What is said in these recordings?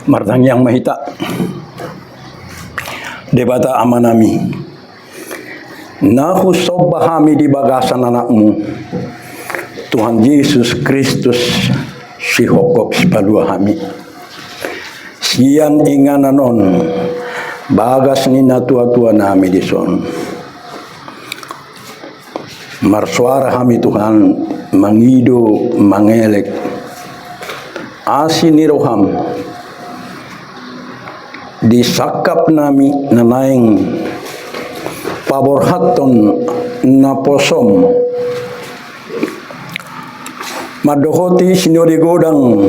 Martang yang mahita debata amanami nahu sobbahami di bagasan anakmu Tuhan Yesus Kristus si hokok spaduahami sian ingananon bagas nina tua-tua nami dison marsuara kami Tuhan mangido mangelek asiniroham disakap nami nanaing paborhaton naposom madohoti sinori godang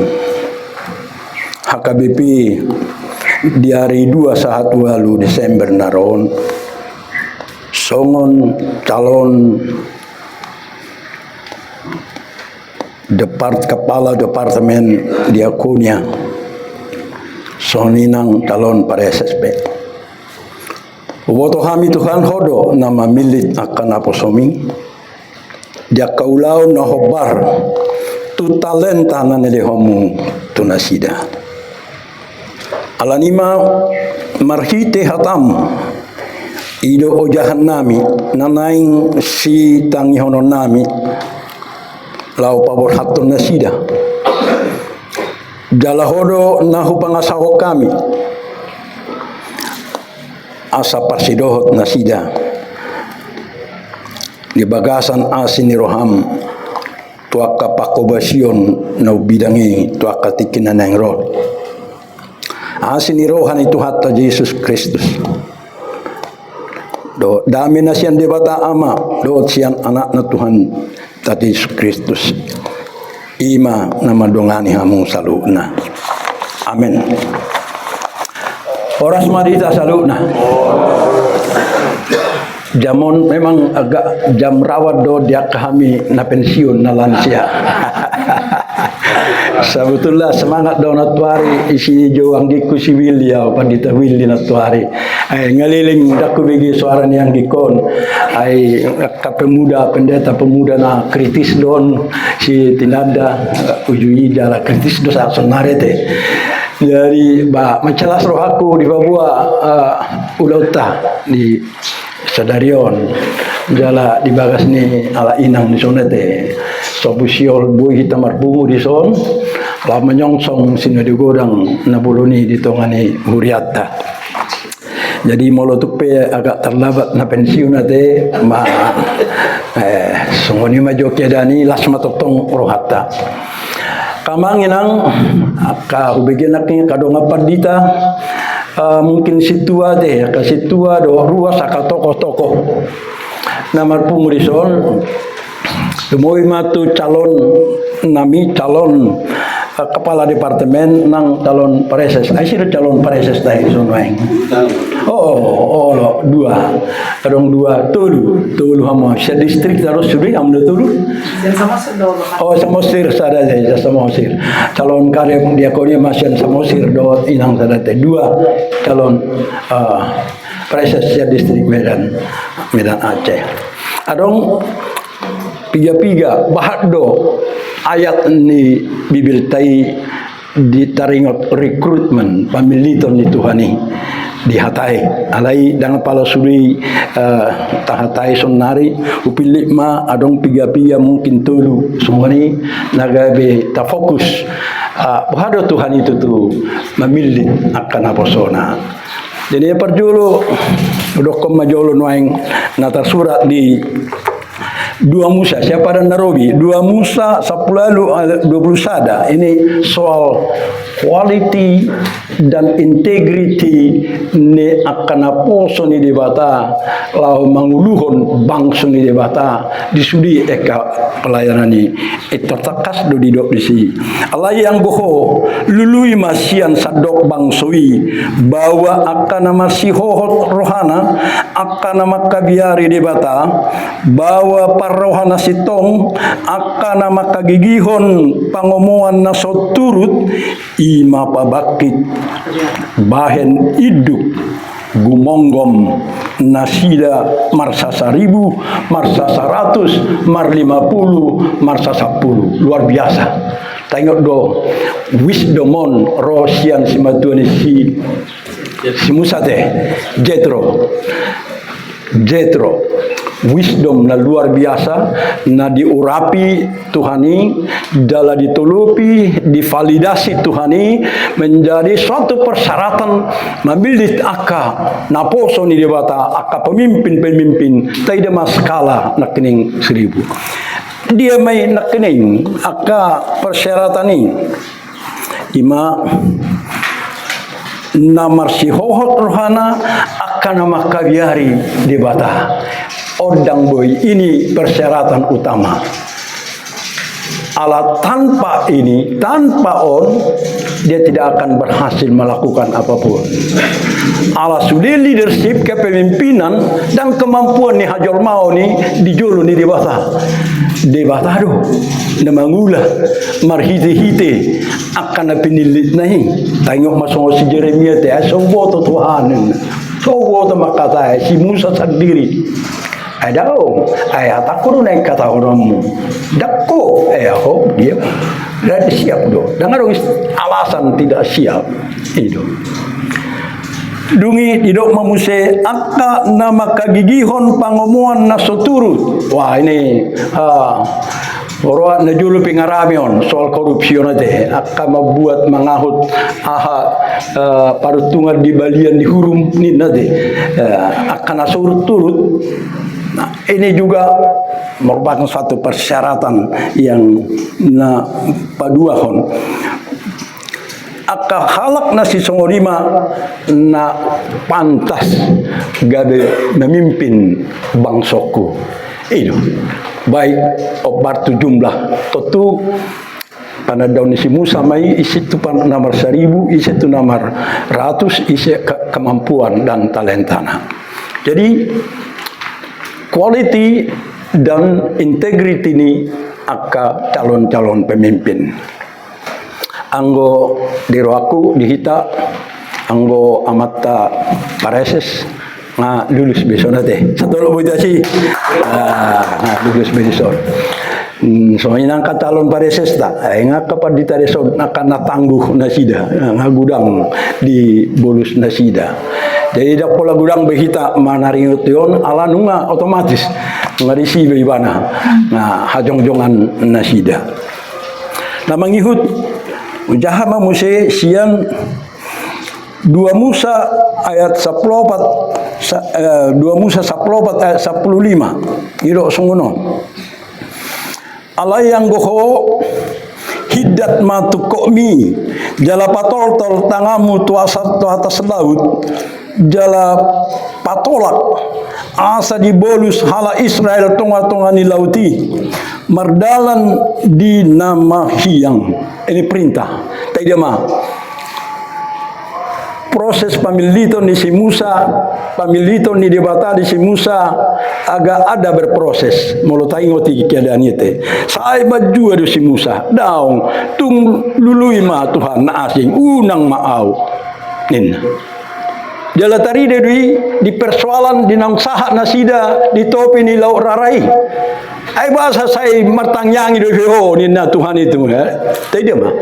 HKBP di hari 21 lalu Desember naron songon calon kepala departemen diakonia soninang calon para SSP woto kami Tuhan hodo nama milit akan aposomi dia kaulau na hobar tu talenta na nelehomu tunasida alanima marhite hatam ido ojahan nami nanaing si tangihono nami lau pabor hatun nasida jalahodo nahu pangasaho kami asa parsidohot nasida di bagasan asiniroham tuaka pakobasion na bidangi tuaka tikinan ng rod asinirohan itu hatta Yesus Kristus do dami na siyan debata ama do siyan anak na Tuhan tadi Yesus Kristus ima nama dongani hamu saluna amin oras marita saluna jamon memang agak jam rawat do dia kami na pensiun na lansia sebetulnya semangat do natuari isi joang giku si Willy ya pandita Willy natuari ay ngaliling daku bigi suara yang gikon ay pemuda pendeta pemuda na kritis don si tinada ujuida la kritis do sa sonarete dari ba macalas roh aku di Babua ulauta di Sadarion jala di bagas ni ala inang di sonete sobusiol bui hitamar bungu di son la menyongsong sino di godang nabuluni di tongani huriata jadi molotupe agak terlambat na pensiun ate ma songoni majoke dani lasma totong rohata kamanginang ka ubegenak ni kadonga pandita mungkin situa deh ke situa do ruas aka tokoh-tokoh namar pumurison Demoi matu calon nami calon kepala departemen nang calon pareses asyir calon pareses tadi sonoeng oh dua kadang dua tulu hama sia distrik terus sudah amda tulu sama sir sada saja sama sir calon karya diakonia masih sama sir do inang sada teh dua calon pareses sia distrik Medan Aceh adong piga bahado ayat ni bibil tai ditaringot rekrutmen pamiliton ni Tuhani dihatai alai dengan pala suri tahatai sonari upilih ma adong piga mungkin tulu semua ni nagabe ta fokus bahado Tuhan itu tu memilih akan aposona jadi perjulu dokom majolo noeng nata surat di 2 Musa, siapa dan Narobi 2 Musa 10 lalu 21 ini soal quality dan integrity ni akan aposo ni debata lau manguluhon bangsa ni debata disudi eka pelayanan ni tertakas do didok disi Allah yang boho lului masian sadok bangsui bahwa akan masih hohot rohana akan nama kabiari debata bahwa rohana sitong akan nama kagigihon pangomongan na soturut ima pabakit bahen hidup Gumonggom, Nasida, Marsa 1000, Marsa 100, Mar 50, Marsa 10. Luar biasa. Tengok do, wisdomon rosian si matuan si Musa teh, Jethro, wisdom na luar biasa, na diurapi Tuhani, dala ditulupi, divalidasi Tuhani, menjadi suatu persyaratan memilih aka naposo ni debata aka pemimpin taida maskala nakening 1000. Dia may nakening aka persyaratan ni ima namar si hohot rohana akan nama kabiari debata odang boy, ini persyaratan utama. Ala tanpa ini, tanpa dia tidak akan berhasil melakukan apapun. Ala sudah leadership, kepemimpinan dan kemampuan ni hajol mau ni dijolo ni debata do na mangula marhite akan pinilit nahi. Tengok masuk si Jeremia teh sobo to Tuhan, sobo to makata si Musa sendiri. Adao, ayat aku naik kata orangmu, dakko, ho dia, dan siap do. Dengar alasan tidak siap itu. Dungi tidak memuse akka nama kagigihon pangomuan nasoturut. Wah ini orang najulu pingaramion soal korupsi nate akka membuat mengahut parutungan di balian di hurum ni nate akan nasurut turut. Nah, ini juga merupakan suatu persyaratan yang na paduahon. Aka halak nasi songorima na pantas gabe memimpin bangsoku. Itu baik obat jumlah tentu pada daun si Musa mai isi tu nomor 1000, isi tu nomor 100, isi kemampuan dan talentana. Jadi quality dan integrity ini aka calon-calon pemimpin. Anggo diroaku dihita, anggo amata pareses nga lulus besok nate. Satu lo buitasi, lulus besok. Soalnya nangka calon pareses tak, nga kapag ditaresod akan natangguh nasida, nga gudang di bolus nasida. Jadi dak pola gudang behita manaringot yon ala nunga otomatis ngarisi beibana nah hajong-jongan nasida. Nah mangihut ujahama muse siang 2 Musa ayat 14 2 Musa 14 ayat 15 iro sungono. Allah yang goho hidat matu kokmi jala patol tangamu tu atas laut jala patolak asa di bolus hala Israel tonga-tonga ni lauti mardalan di nama hiang. Ini perintah tidak mah proses pamilito ni si Musa, pamilito ni debata di si Musa agak ada berproses. Mulu ngoti keadaan itu. Saya baju ada si Musa. Daung tung lului ma Tuhan na asing unang maau. Nin. Jala tari di persoalan di nang sahat nasida di topi ni laut rarai. Ai bahasa saya martangyangi do ni na Tuhan itu tidak mah.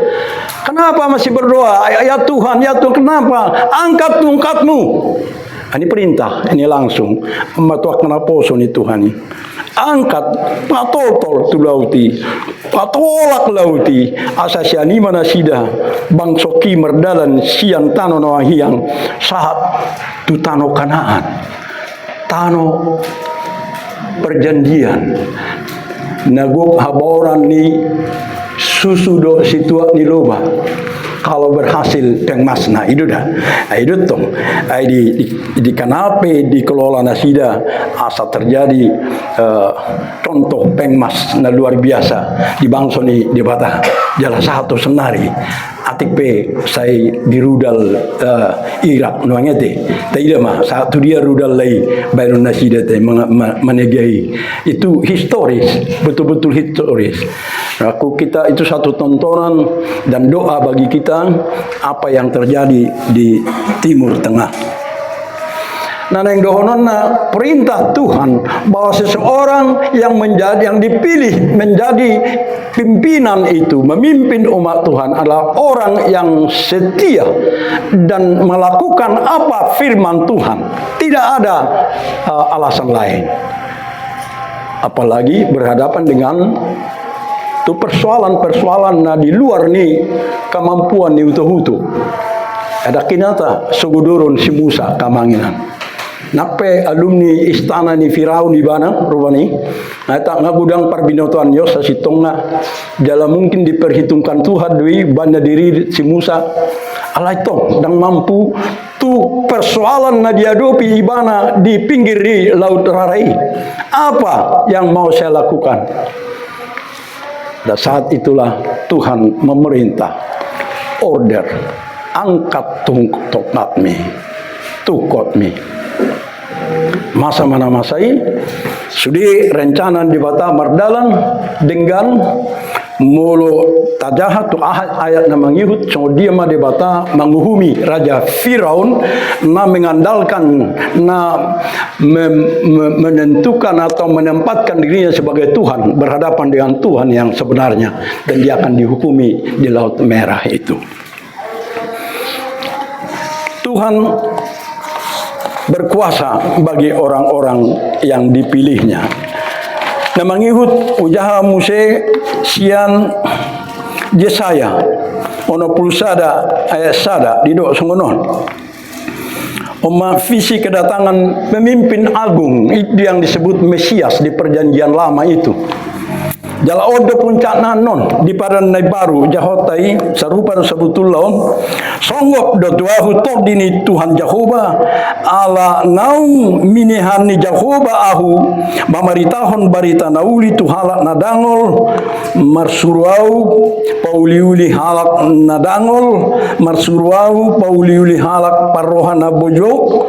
Kenapa masih berdoa? Ya Tuhan, ya Tuhan, kenapa? Angkat tongkatmu. Ini perintah, ini langsung. Matuak menaposo ni Tuhan. Angkat, patotol tu lauti. Patolak lauti. Asasiani mana sida. Bang soki merdalan siang tano nawahiang. Saat tu tano Kanaan. Tano perjanjian. Naguk haboran ni susu do situa ni loba kalau berhasil pengmasna itu dah itu tong di kanape dikelola nasida asa terjadi contoh pengmas na luar biasa di bangsa ni di bata jala satu senari atik pe saya di rudal Irak nuangnya teh tidak mah satu dia rudal lagi baru nasida teh menegai itu historis betul-betul historis. Kita itu satu tontonan dan doa bagi kita apa yang terjadi di Timur Tengah. Naneng dohononna perintah Tuhan bahwa seseorang yang dipilih menjadi pimpinan itu, memimpin umat Tuhan adalah orang yang setia dan melakukan apa firman Tuhan. Tidak ada alasan lain. Apalagi berhadapan dengan itu persoalan-persoalan di luar nih kemampuan ni utuh-utuh. Ada kinata sugudurun si Musa kamanginan. Nape alumni istana ni Firaun di bana rupani. Nah tak ngagudang parbinotoan yo sa sitonga. Jala mungkin diperhitungkan Tuhan dui banda diri si Musa. Alai tong dang mampu tu persoalan na dihadapi ibana di pinggir di laut Rarai. Apa yang mau saya lakukan? Dan saat itulah Tuhan memerintah, order, angkat tongkat mi, tukot mi. Masa mana masai, sudi rencana di bata mardalan dengan mulu tajahat tu ayat na mangihut so dia ma di bata menguhumi raja Firaun na mengandalkan na menentukan atau menempatkan dirinya sebagai Tuhan berhadapan dengan Tuhan yang sebenarnya, dan dia akan dihukumi di Laut Merah itu. Tuhan berkuasa bagi orang-orang yang dipilihnya. Na mangihut ujaha Muse sian Yesaya ono pulsada ayat sada didok songonon. Oma visi kedatangan pemimpin agung itu yang disebut Mesias di perjanjian lama itu. Jala odo puncak nanon di padan nai baru jahotai sarupa sebutulon songgop do tuahu tordini Tuhan Jehovah ala naung minihani Jehovah ahu mamaritahon barita nauli tu halak nadangol marsurau pauliuli halak nadangol marsurau pauliuli halak parohana bojok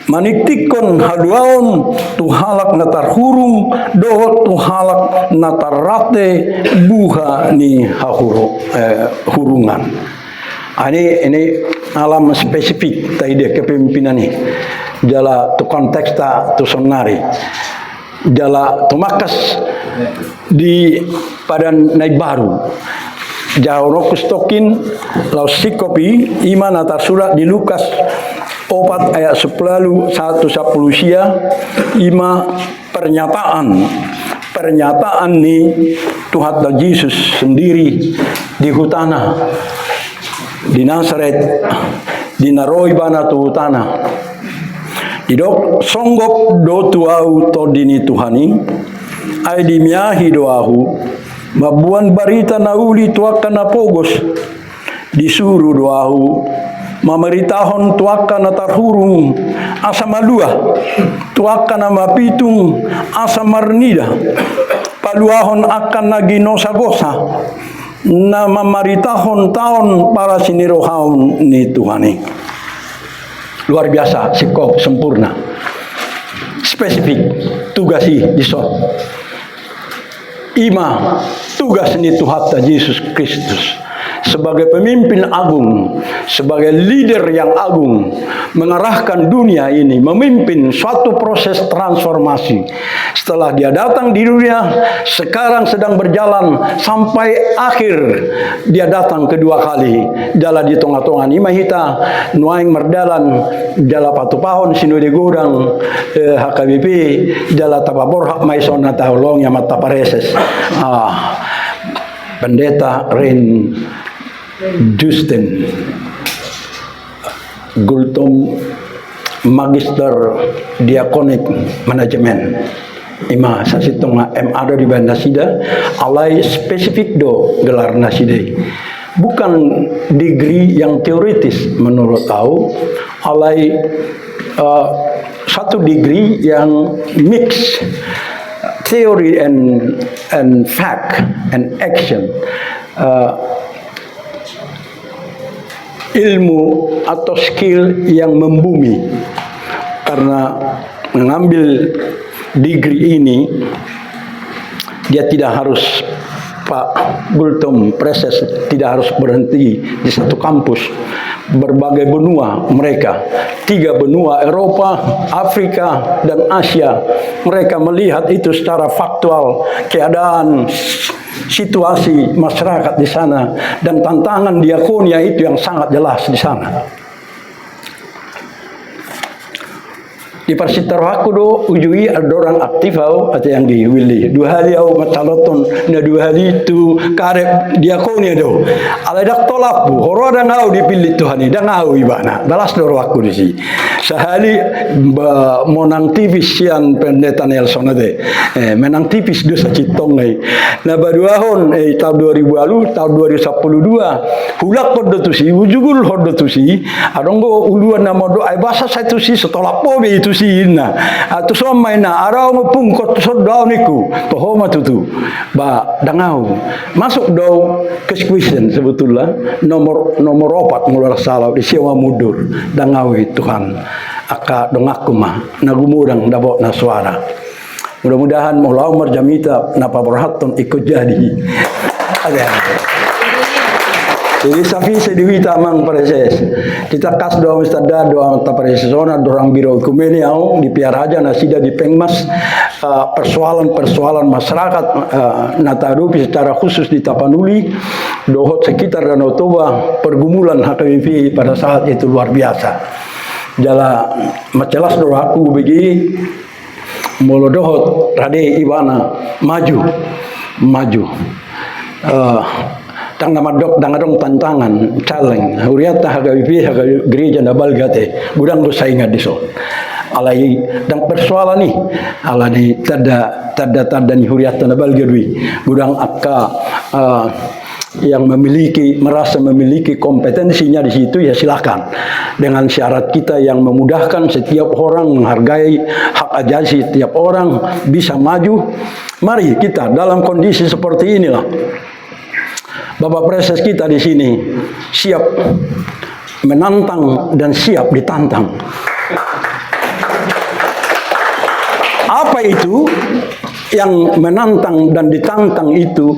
maniktikon haluaon tu halak natar hurung dohot tu halak natar rate buha ni hurungan. Ini alam spesifik tadi dia kepemimpinan ni. Jala tu konteks ta tu sonari. Jala tu makas di padan naik baru. Jauh rokustokin lau sikopi iman atar surat di Lukas 4 ayat 10 sia ima pernyataan ni Tuhan dan Yesus sendiri di hutana di Nazaret di naroi bana tu hutana didok songgop do tuau to dini Tuhani ai dimiahi doahu mabuan barita nauli tuakan apogos disuruh doahu mameritahon tuakan atarhurung asa malua tuakan mapitung asa marnida paluahon akan naginosa gosa na mamaritahon taon para sinirohaon ni Tuhani. Luar biasa, sikop sempurna, spesifik tugasi disot ima tugas ni Tuhan Yesus Kristus sebagai pemimpin agung, sebagai leader yang agung, mengarahkan dunia ini, memimpin suatu proses transformasi. Setelah dia datang di dunia, sekarang sedang berjalan sampai akhir. Dia datang kedua kali. Jala di tengah-tengah imahita, nuaing merdalan, jala patupahon sinu di gudang, HKBP, jala tapabor hak maison na taulong yang mata pareses. Pendeta Ren Justin Gultom Magister Diakonik Manajemen ima sasitonga MA di banda sida alai spesifik do gelar naside bukan degree yang teoritis menurut tahu alai satu degree yang mix theory and fact and action, ilmu atau skill yang membumi. Karena mengambil degree ini dia tidak harus Pak Gultom Preses tidak harus berhenti di satu kampus. berbagai benua mereka. 3 benua, Eropa, Afrika, dan Asia. Mereka melihat itu secara faktual, keadaan situasi masyarakat di sana, dan tantangan diakonia itu yang sangat jelas di sana. Di persitaro aku do ujui ada orang aktif atau yang di Willy 2 hari au macaloton na 2 hari itu karep diakonia do ala dak tolak bu horo ada ngau dipilih Tuhan ini dan ngau ibana balas doro aku di sini sehari monang tipis sian pendeta Nelson ade menang tipis dosa citong na baduahon tahun 2000 lalu tahun 2012 hulak kodo tu si ujugul kodo tu si adonggo uluan nama do ai bahasa saya tu si setolak pobe itu sina atau somai na arau ngepung kot sodau niku tohoma tutu ba dangau masuk do keskuisen sebetulnya nomor 4 mulai salah di sewa mudur dangau Tuhan aka dongaku mah nagumudang dabok na suara mudah-mudahan mulau marjamita napa berhatun ikut jadi ada. Jadi safi sediwita mang preses. Kita kas doa mustada doa ta presesona dorang biro kumeni au di piaraja nasida di pengmas persoalan-persoalan masyarakat natarupi secara khusus di Tapanuli dohot sekitar Danau Toba pergumulan HKBP pada saat itu luar biasa. Jala macelas doa aku begi molo dohot rade ibana maju tang nama dok dangadong tantangan challenge huriata HKBP gereja nabal gate budang do sainga diso alai dang persoalan nih alani tada ni huriata nabal gedui budang akka yang merasa memiliki kompetensinya di situ ya silakan dengan syarat kita yang memudahkan setiap orang menghargai hak ajasi setiap orang bisa maju. Mari kita dalam kondisi seperti inilah Bapak Preses kita di sini siap menantang dan siap ditantang. Apa itu yang menantang dan ditantang itu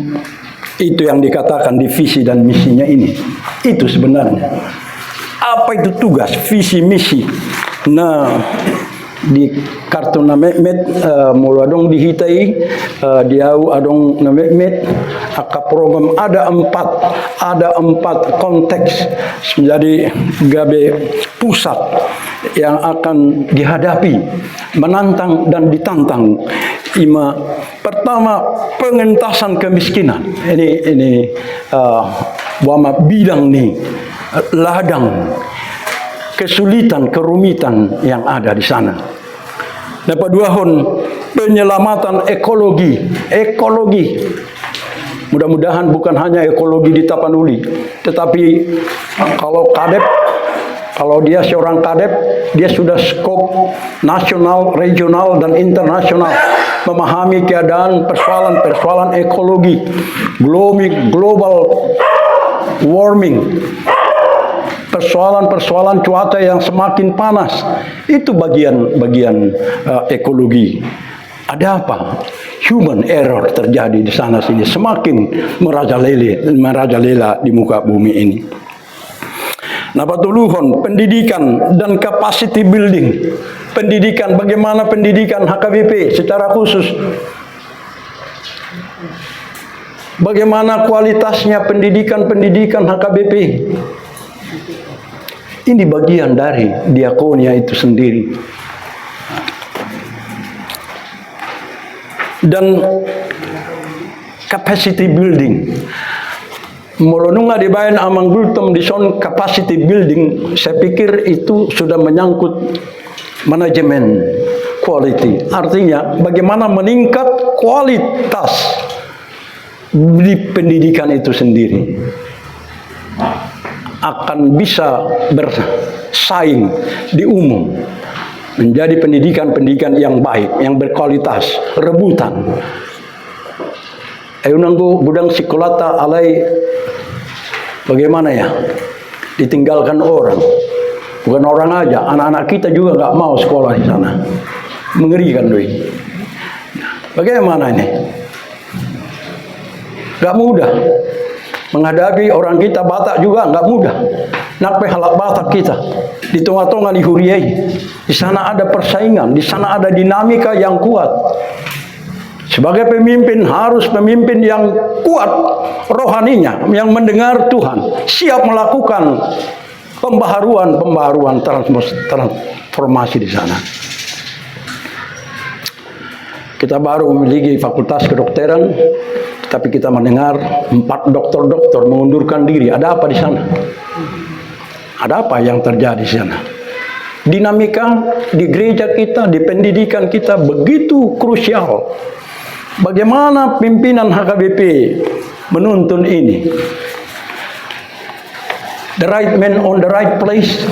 yang dikatakan di visi dan misinya ini. Itu sebenarnya. Apa itu tugas, visi, misi? Nah, di kartu namet mulu adong dihitai diau adong namet aka program ada 4 konteks menjadi gabe pusat yang akan dihadapi menantang dan ditantang. Pertama pengentasan kemiskinan ini wama bidang nih ladang kesulitan kerumitan yang ada di sana. Dapat 2 hon penyelamatan ekologi. Mudah-mudahan bukan hanya ekologi di Tapanuli, tetapi kalau dia seorang kadep, dia sudah skop nasional, regional, dan internasional memahami keadaan persoalan ekologi, global warming, persoalan cuaca yang semakin panas. Itu bagian ekologi. Ada apa? Human error terjadi di sana sini, semakin merajalela di muka bumi ini. Nah, patuluhon pendidikan dan capacity building. Pendidikan, bagaimana pendidikan HKBP secara khusus? Bagaimana kualitasnya pendidikan HKBP? Ini bagian dari diakonia itu sendiri. Dan capacity building. Molonunga dibayan amang gultom di son capacity building, saya pikir itu sudah menyangkut manajemen quality. Artinya bagaimana meningkat kualitas di pendidikan itu sendiri. Akan bisa bersaing di umum menjadi pendidikan yang baik, yang berkualitas, rebutan. Ayo nanggu budang sekolata alai bagaimana ya? Ditinggalkan orang. Bukan orang aja, anak-anak kita juga nggak mau sekolah di sana. Mengerikan doi. Bagaimana ini? Nggak mudah. Menghadapi orang kita Batak juga nggak mudah. Nak halak batak kita di tengah-tengah di Huriai. Di sana ada persaingan, di sana ada dinamika yang kuat. Sebagai pemimpin harus pemimpin yang kuat rohaninya, yang mendengar Tuhan, siap melakukan pembaharuan transformasi di sana. Kita baru memiliki fakultas kedokteran, tapi kita mendengar 4 dokter-dokter mengundurkan diri. Ada apa di sana? Ada apa yang terjadi di sana? Dinamika di gereja kita, di pendidikan kita begitu krusial. Bagaimana pimpinan HKBP menuntun ini? The right man on the right place,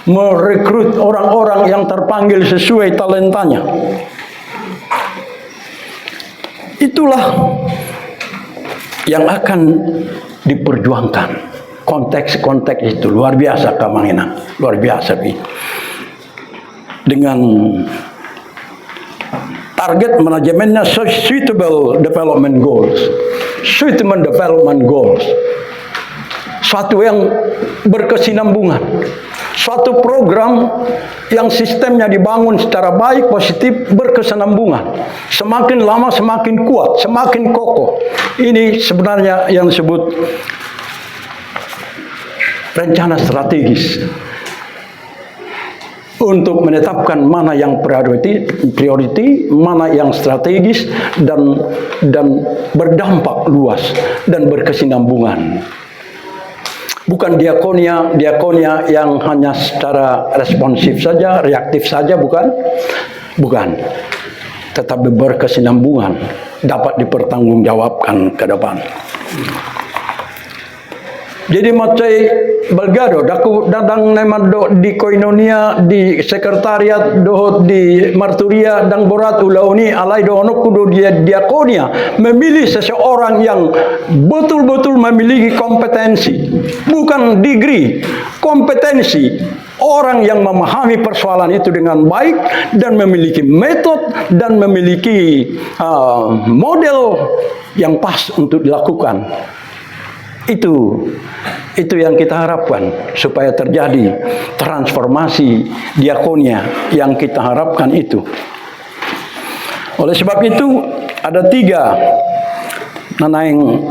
merekrut orang-orang yang terpanggil sesuai talentanya. Itulah yang akan diperjuangkan. Konteks-konteks itu luar biasa Kamangina, luar biasa Pi. Dengan target manajemennya suitable development goals. Suitable development goals. Suatu yang berkesinambungan. Suatu program yang sistemnya dibangun secara baik, positif, berkesinambungan. Semakin lama semakin kuat, semakin kokoh. Ini sebenarnya yang disebut rencana strategis. Untuk menetapkan mana yang priority, mana yang strategis, dan berdampak luas, dan berkesinambungan. Bukan diakonia yang hanya secara responsif saja, reaktif saja, bukan. Tetapi berkesinambungan, dapat dipertanggungjawabkan ke depan. Jadi macai belgado, daku dadang nemado di koinonia, di sekretariat dohot di marturia dan borat ulauni alai dohonok kudo dia diakonia, memilih seseorang yang betul-betul memiliki kompetensi, bukan degree, kompetensi. Orang yang memahami persoalan itu dengan baik dan memiliki metode dan memiliki model yang pas untuk dilakukan. Itu yang kita harapkan supaya terjadi transformasi diakonia yang kita harapkan itu. Oleh sebab itu ada 3 nanaing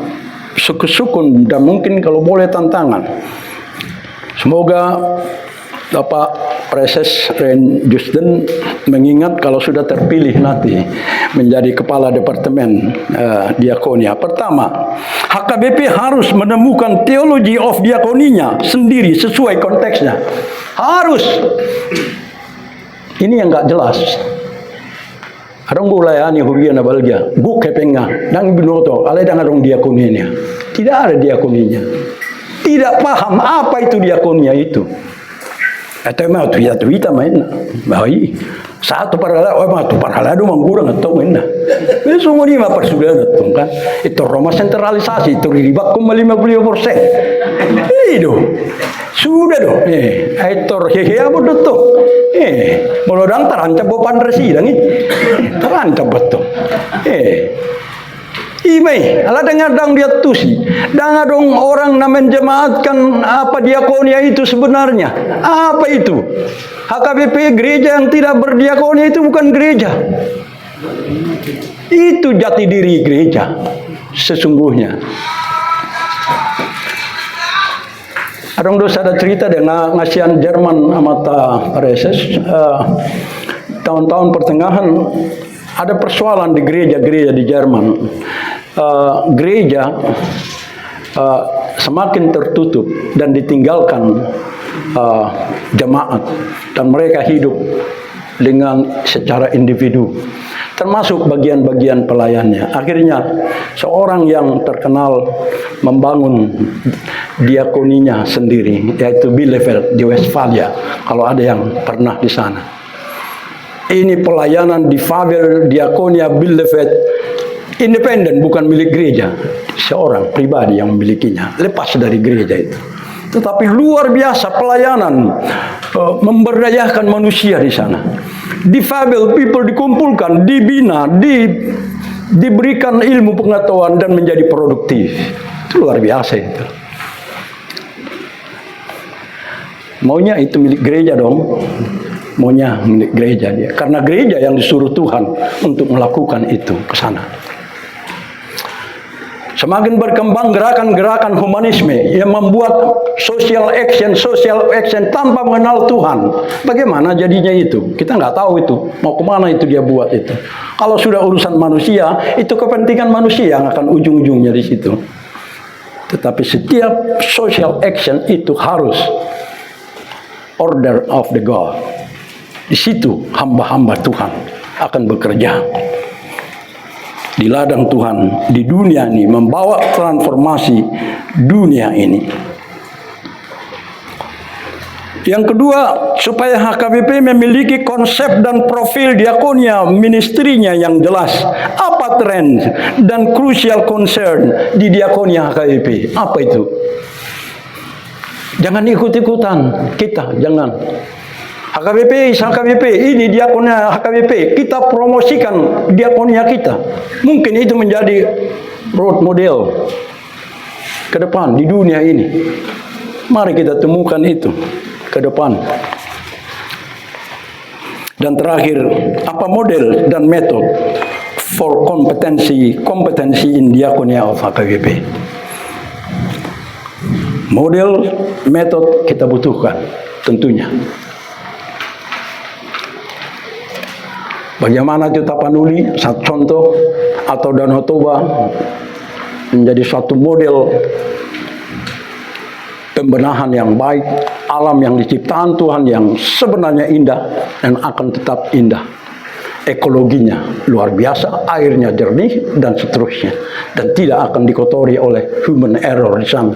sukun dan mungkin kalau boleh tantangan. Semoga Bapak Preses Ren Jusden mengingat kalau sudah terpilih nanti menjadi kepala departemen diakonia. Pertama, HKBP harus menemukan teologi of diakoninya sendiri sesuai konteksnya. Harus. Ini yang nggak jelas. Adong bulayani hurian abalja, buk kepenga, nang binoto, alai dengan adong diakoninya. Tidak ada diakoninya. Tidak paham apa itu diakonia itu. Atau mah tuita main, bayi satu parala, tu parala do manggurang atau main. Ini semua ni mah persudahan tu kan. Itu Roma sentralisasi, itu riba 50%. Itu sudah do. Itu hehe apa tu? Molodang terancam bopan resi dangi. Terancam betul. Imai, ala dengar dia tusi. Dengar dong orang na menjemaatkan apa diakonia itu sebenarnya. Apa itu? HKBP gereja yang tidak berdiakonia itu bukan gereja. Itu jati diri gereja sesungguhnya. Adong dosa ada cerita dengan ngasihan Jerman amata Reses tahun-tahun pertengahan ada persoalan di gereja-gereja di Jerman. Gereja semakin tertutup dan ditinggalkan jemaat dan mereka hidup dengan secara individu termasuk bagian-bagian pelayannya. Akhirnya seorang yang terkenal membangun diakoninya sendiri, yaitu Bielefeld di Westfalia, kalau ada yang pernah di sana. Ini pelayanan di Fabel Diakonia Bielefeld independen, bukan milik gereja. Seorang pribadi yang memilikinya, lepas dari gereja itu. Tetapi luar biasa pelayanan, memberdayakan manusia di sana. Di Fabel, people dikumpulkan, dibina, diberikan ilmu pengetahuan dan menjadi produktif. Itu luar biasa itu. Maunya itu milik gereja dong. Maunya milik gereja dia. Karena gereja yang disuruh Tuhan untuk melakukan itu ke sana. Semakin berkembang gerakan-gerakan humanisme yang membuat social action tanpa mengenal Tuhan. Bagaimana jadinya itu? Kita nggak tahu itu. Mau kemana itu dia buat itu. Kalau sudah urusan manusia, itu kepentingan manusia yang akan ujung-ujungnya di situ. Tetapi setiap social action itu harus order of the God. Di situ hamba-hamba Tuhan akan bekerja. Di ladang Tuhan, di dunia ini, membawa transformasi dunia ini. Yang kedua, supaya HKBP memiliki konsep dan profil diakonia ministrinya yang jelas. Apa tren dan crucial concern di diakonia HKBP? Apa itu? Jangan ikut-ikutan kita, jangan. HKBP, ini diakonia HKBP, kita promosikan diakonia kita. Mungkin itu menjadi road model ke depan di dunia ini. Mari kita temukan itu ke depan. Dan terakhir, apa model dan metode for kompetensi in diakonia of HKBP? Model, metode kita butuhkan tentunya. Bagaimana itu Tapanuli, satu contoh, atau Danau Toba menjadi suatu model pembenahan yang baik, alam yang diciptakan Tuhan yang sebenarnya indah dan akan tetap indah. Ekologinya luar biasa, airnya jernih dan seterusnya, dan tidak akan dikotori oleh human error di sana.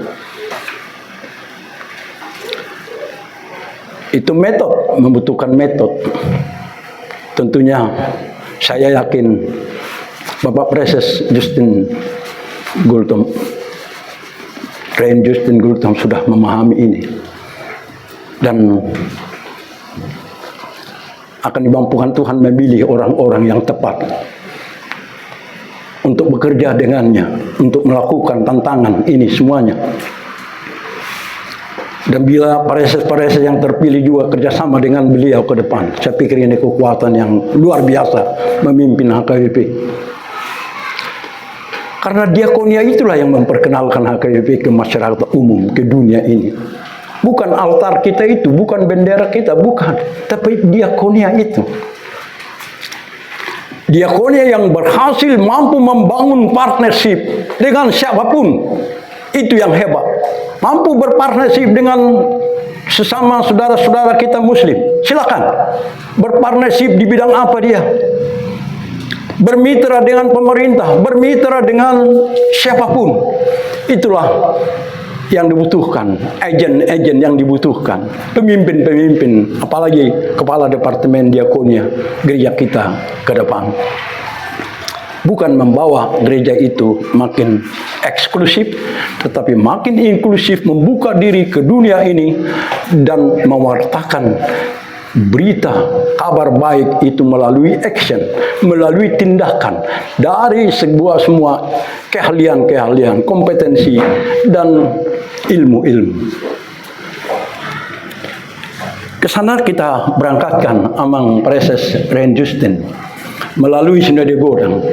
Itu metode, membutuhkan metode. Tentunya saya yakin Bapak Preses Justin Gultom, Rein Justin Gultom sudah memahami ini. Dan akan dimampukan Tuhan memilih orang-orang yang tepat untuk bekerja dengannya, untuk melakukan tantangan ini semuanya. Dan bila pareses-pareses yang terpilih juga kerjasama dengan beliau ke depan, saya pikir ini kekuatan yang luar biasa memimpin HKBP. Karena diakonia itulah yang memperkenalkan HKBP ke masyarakat umum, ke dunia ini. Bukan altar kita itu, bukan bendera kita, bukan. Tapi diakonia itu. Diakonia yang berhasil mampu membangun partnership dengan siapapun. Itu yang hebat. Mampu berpartnership dengan sesama saudara-saudara kita muslim. Silakan. Berpartnership di bidang apa dia? Bermitra dengan pemerintah, bermitra dengan siapapun. Itulah yang dibutuhkan, agen-agen yang dibutuhkan, pemimpin-pemimpin, apalagi kepala departemen diakonia gereja kita ke depan. Bukan membawa gereja itu makin eksklusif, tetapi makin inklusif, membuka diri ke dunia ini dan mewartakan berita, kabar baik itu melalui action, melalui tindakan dari semua keahlian-keahlian, kompetensi dan ilmu-ilmu. Kesana kita berangkatkan Amang Preses Rein Justin melalui Sinode Godang,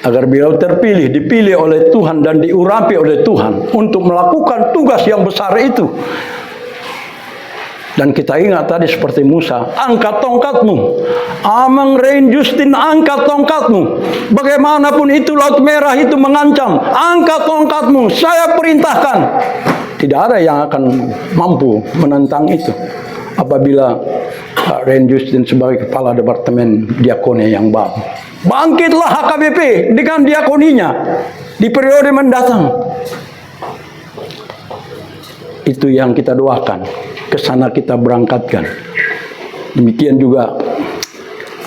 agar beliau terpilih, dipilih oleh Tuhan dan diurapi oleh Tuhan untuk melakukan tugas yang besar itu. Dan kita ingat tadi seperti Musa, angkat tongkatmu. Amang Rein Justin, angkat tongkatmu. Bagaimanapun itu Laut Merah itu mengancam, angkat tongkatmu, saya perintahkan. Tidak ada yang akan mampu menentang itu. Apabila Rein Justin sebagai kepala departemen diakonia yang baru. Bangkitlah HKBP dengan diakoninya di periode mendatang. Itu yang kita doakan. Kesana kita berangkatkan. Demikian juga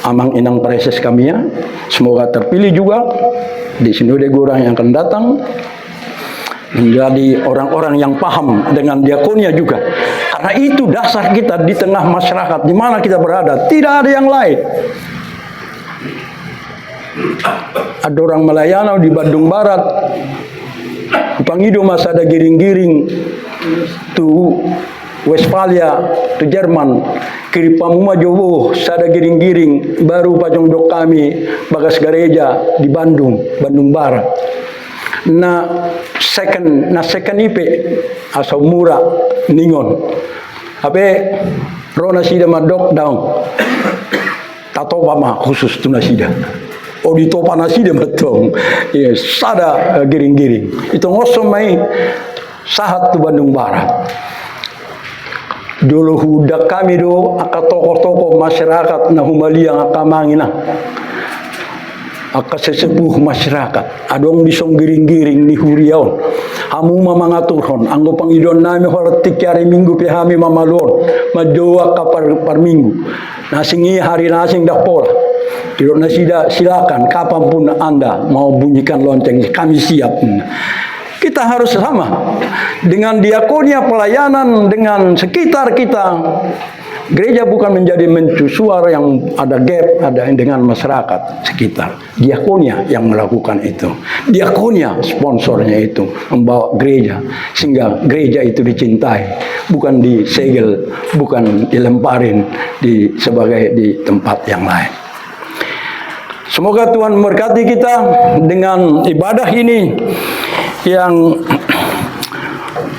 Amang Inang Preses kami ya. Semoga terpilih juga di Sinode Godang yang akan datang. Menjadi orang-orang yang paham dengan diakonia juga. Karena itu dasar kita di tengah masyarakat di mana kita berada. Tidak ada yang lain. Ada orang Melayana di Bandung Barat. Pangido masa ada giring-giring. Tuh Westphalia tu Jerman, kiri pamuma jowo sada giring-giring baru pajong dok kami bagas gereja di Bandung Barat. Na second ipe asal murah ningon. Abe rona sida madok daun. Tato pama khusus tu nasida. Odito panasida matong. Yes, sada giring-giring. Itu ngosom mai sahat tu Bandung Barat. Dulu hudak kami do aka tokoh-tokoh masyarakat na humaliang aka mangina. Aka sesepuh masyarakat. Adong disong giring-giring ni huriaon. Hamu mamangaturhon. Anggo pangidon nami holatik yari minggu pihami mamalon. Madoa ka par minggu. Nasingi hari nasing dapola. Tidak nasida silakan kapanpun Anda mau bunyikan lonceng kami siap. Kita harus sama dengan diakonia pelayanan dengan sekitar kita. Gereja bukan menjadi mencusuar yang ada gap, ada dengan masyarakat sekitar. Diakonia yang melakukan itu. Diakonia sponsornya itu membawa gereja sehingga gereja itu dicintai, bukan disegel, bukan dilemparin sebagai di tempat yang lain. Semoga Tuhan memberkati kita dengan ibadah ini yang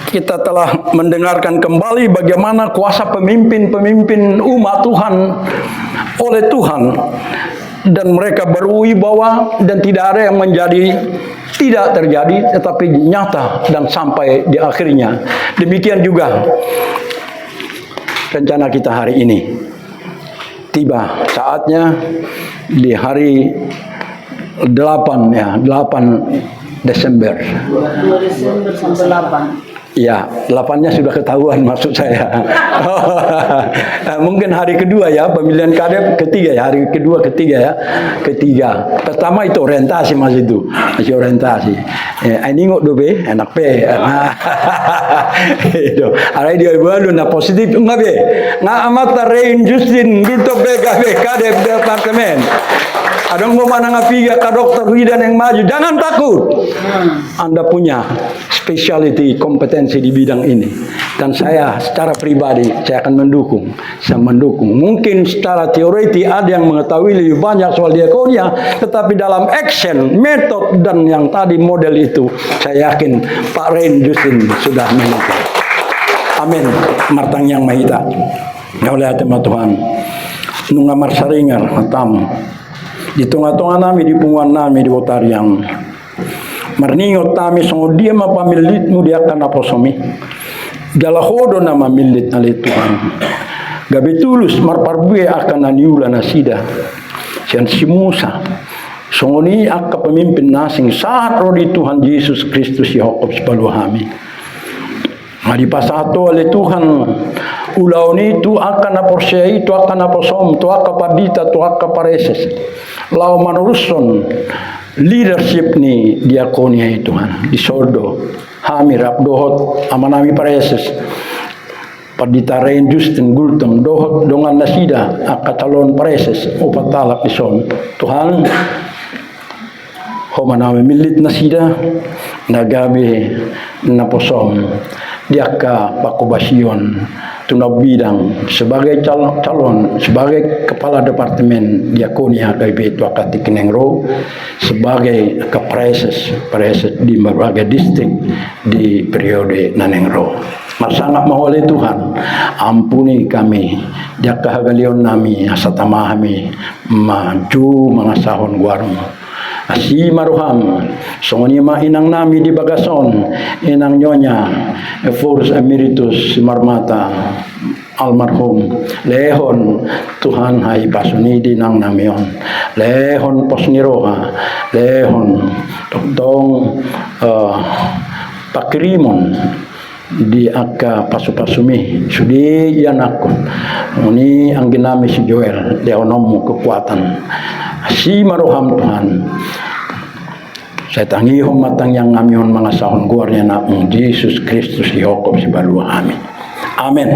kita telah mendengarkan kembali bagaimana kuasa pemimpin-pemimpin umat Tuhan oleh Tuhan, dan mereka berwibawa dan tidak ada yang tidak terjadi tetapi nyata dan sampai di akhirnya. Demikian juga rencana kita hari ini. Tiba saatnya di hari 8 Desember. 2 Desember sampai 8. Ya, 8-nya sudah ketahuan maksud saya. Mungkin hari kedua ya, pemilihan kadep ketiga ya, hari kedua ketiga ya. Ketiga. Pertama itu orientasi masih orientasi. Ningok dobe, enak pe. Itu. Ada dia baru na positif enggak be. Nga amata Rein Justin duto be kadep departemen. Adong mau mana ngapiga ka dokter Widan yang maju, jangan takut. Anda punya specialty kompetensi di bidang ini, dan saya secara pribadi saya akan mendukung. Mungkin secara teoreti ada yang mengetahui lebih banyak soal diakonia, tetapi dalam action, metode dan yang tadi model itu, saya yakin Pak Rein Justin sudah mengerti. Amin. Martang yang mahita. Oleh teman Tuhan, nungamar saringar matam. Di tengah-tengah nami, di punguan nami, di Otariang. Marningot nami, songo dia mapamilit mu dia akan aposomi. Galahodo nama milit nalit Tuhan. Gabi tulus marparbue akan aniula nasida. Sian si Musa. Songo ni akka pemimpin nasing saat rodi Tuhan Yesus Kristus Yakob sebaluhami. Mari pasato oleh Tuhan. Ulau ni tu akan aporsei, tu akan aposom, tu akan padita, tu akan pareses. Lau manuruson leadership ni diakonia itu di soldo hamir abdohot amanami pareses padita Rein Justin gultum dohot dongan nasida akatalon pareses upatalak ison Tuhan homanami milit nasida nagabe naposom diaka pakubasion tunab bidang sebagai calon sebagai kepala departemen diakonia KIP itu akati Kenengro, sebagai kepreses di berbagai distrik di periode Nanengro. Sangat mahole Tuhan, ampuni kami dia kahagalion nami asatamahami maju mangasahon guarum. Asi maruham songoni ma inang nami di Bagason, inang nyonya Eforus Emeritus Marmata almarhum lehon Tuhan hai pasunidi nang namion lehon posniroha lehon tong pakrimon di akka pasu-pasumi sudi yanakun ini angginami si Joel leonomu kekuatan si maruham Tuhan. Saya tangihom matang yang ngamion mga sahon guarnya na Yesus Kristus Yakob si balua amin. Amin.